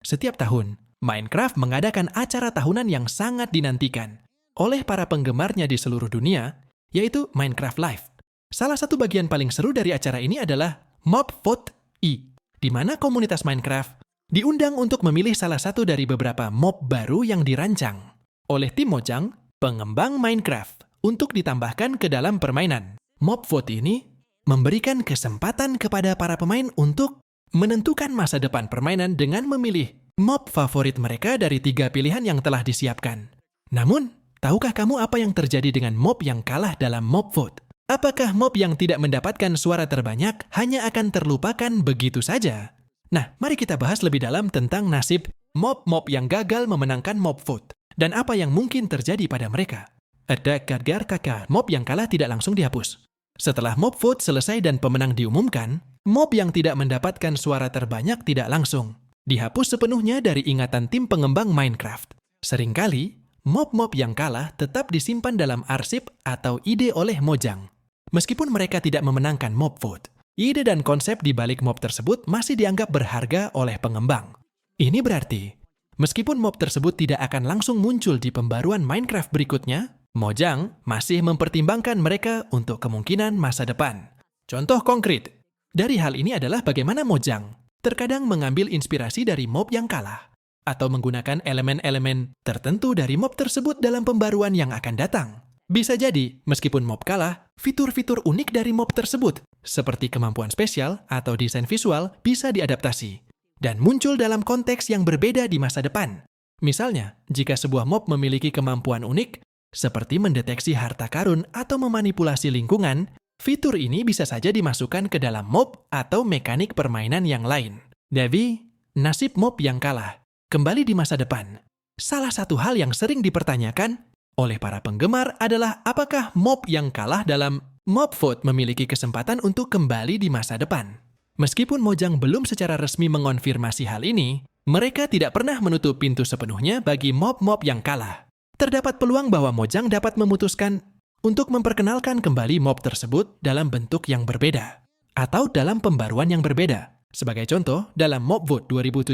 Setiap tahun, Minecraft mengadakan acara tahunan yang sangat dinantikan oleh para penggemarnya di seluruh dunia, yaitu Minecraft Live. Salah satu bagian paling seru dari acara ini adalah Mob Vote E, di mana komunitas Minecraft diundang untuk memilih salah satu dari beberapa mob baru yang dirancang oleh tim Mojang, pengembang Minecraft, untuk ditambahkan ke dalam permainan. Mob Vote ini memberikan kesempatan kepada para pemain untuk menentukan masa depan permainan dengan memilih mob favorit mereka dari 3 pilihan yang telah disiapkan. Namun, tahukah kamu apa yang terjadi dengan mob yang kalah dalam Mob Vote? Apakah mob yang tidak mendapatkan suara terbanyak hanya akan terlupakan begitu saja? Nah, mari kita bahas lebih dalam tentang nasib mob-mob yang gagal memenangkan Mob Vote dan apa yang mungkin terjadi pada mereka. Ada kakak mob yang kalah tidak langsung dihapus. Setelah Mob Vote selesai dan pemenang diumumkan, mob yang tidak mendapatkan suara terbanyak tidak langsung dihapus sepenuhnya dari ingatan tim pengembang Minecraft. Seringkali, mob-mob yang kalah tetap disimpan dalam arsip atau ide oleh Mojang. Meskipun mereka tidak memenangkan Mob Vote, ide dan konsep di balik mob tersebut masih dianggap berharga oleh pengembang. Ini berarti, meskipun mob tersebut tidak akan langsung muncul di pembaruan Minecraft berikutnya, Mojang masih mempertimbangkan mereka untuk kemungkinan masa depan. Contoh konkret dari hal ini adalah bagaimana Mojang terkadang mengambil inspirasi dari mob yang kalah, atau menggunakan elemen-elemen tertentu dari mob tersebut dalam pembaruan yang akan datang. Bisa jadi, meskipun mob kalah, fitur-fitur unik dari mob tersebut, seperti kemampuan spesial atau desain visual, bisa diadaptasi dan muncul dalam konteks yang berbeda di masa depan. Misalnya, jika sebuah mob memiliki kemampuan unik, seperti mendeteksi harta karun atau memanipulasi lingkungan, fitur ini bisa saja dimasukkan ke dalam mob atau mekanik permainan yang lain. Tapi, nasib mob yang kalah kembali di masa depan. Salah satu hal yang sering dipertanyakan oleh para penggemar adalah apakah mob yang kalah dalam Mob Vote memiliki kesempatan untuk kembali di masa depan. Meskipun Mojang belum secara resmi mengonfirmasi hal ini, mereka tidak pernah menutup pintu sepenuhnya bagi mob-mob yang kalah. Terdapat peluang bahwa Mojang dapat memutuskan untuk memperkenalkan kembali mob tersebut dalam bentuk yang berbeda atau dalam pembaruan yang berbeda. Sebagai contoh, dalam Mob Vote 2017,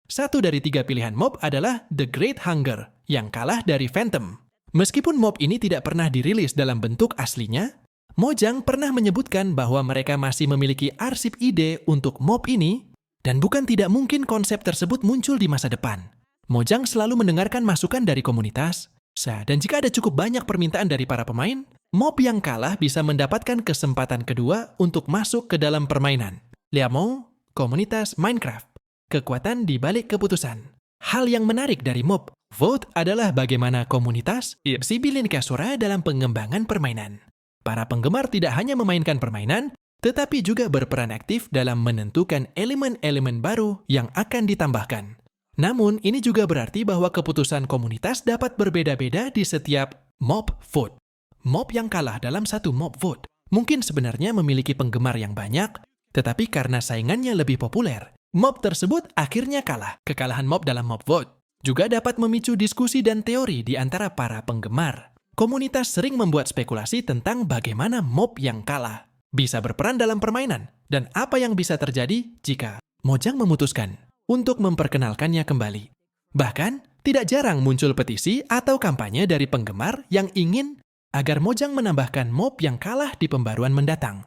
satu dari 3 pilihan mob adalah The Great Hunger yang kalah dari Phantom. Meskipun mob ini tidak pernah dirilis dalam bentuk aslinya, Mojang pernah menyebutkan bahwa mereka masih memiliki arsip ide untuk mob ini dan bukan tidak mungkin konsep tersebut muncul di masa depan. Mojang selalu mendengarkan masukan dari komunitas, dan jika ada cukup banyak permintaan dari para pemain, mob yang kalah bisa mendapatkan kesempatan kedua untuk masuk ke dalam permainan. Liamo, komunitas Minecraft, kekuatan di balik keputusan. Hal yang menarik dari Mob Vote adalah bagaimana komunitas bersibilin kasura dalam pengembangan permainan. Para penggemar tidak hanya memainkan permainan, tetapi juga berperan aktif dalam menentukan elemen-elemen baru yang akan ditambahkan. Namun, ini juga berarti bahwa keputusan komunitas dapat berbeda-beda di setiap Mob Vote. Mob yang kalah dalam satu Mob Vote mungkin sebenarnya memiliki penggemar yang banyak, tetapi karena saingannya lebih populer, mob tersebut akhirnya kalah. Kekalahan mob dalam Mob Vote juga dapat memicu diskusi dan teori di antara para penggemar. Komunitas sering membuat spekulasi tentang bagaimana mob yang kalah bisa berperan dalam permainan dan apa yang bisa terjadi jika Mojang memutuskan untuk memperkenalkannya kembali. Bahkan, tidak jarang muncul petisi atau kampanye dari penggemar yang ingin agar Mojang menambahkan mob yang kalah di pembaruan mendatang.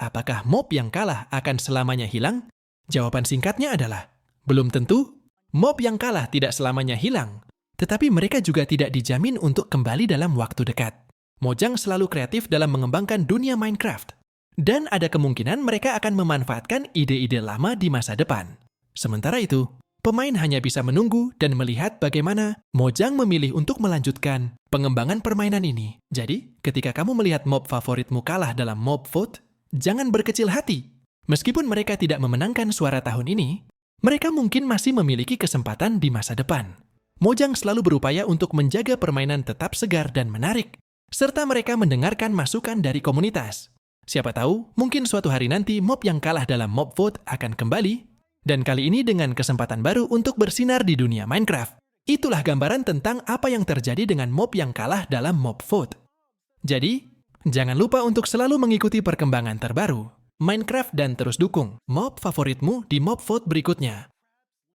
Apakah mob yang kalah akan selamanya hilang? Jawaban singkatnya adalah, belum tentu. Mob yang kalah tidak selamanya hilang, tetapi mereka juga tidak dijamin untuk kembali dalam waktu dekat. Mojang selalu kreatif dalam mengembangkan dunia Minecraft. Dan ada kemungkinan mereka akan memanfaatkan ide-ide lama di masa depan. Sementara itu, pemain hanya bisa menunggu dan melihat bagaimana Mojang memilih untuk melanjutkan pengembangan permainan ini. Jadi, ketika kamu melihat mob favoritmu kalah dalam Mob Vote, jangan berkecil hati. Meskipun mereka tidak memenangkan suara tahun ini, mereka mungkin masih memiliki kesempatan di masa depan. Mojang selalu berupaya untuk menjaga permainan tetap segar dan menarik, serta mereka mendengarkan masukan dari komunitas. Siapa tahu, mungkin suatu hari nanti mob yang kalah dalam Mob Vote akan kembali, dan kali ini dengan kesempatan baru untuk bersinar di dunia Minecraft. Itulah gambaran tentang apa yang terjadi dengan mob yang kalah dalam Mob Vote. Jadi, jangan lupa untuk selalu mengikuti perkembangan terbaru. Minecraft dan terus dukung mob favoritmu di mob vote berikutnya.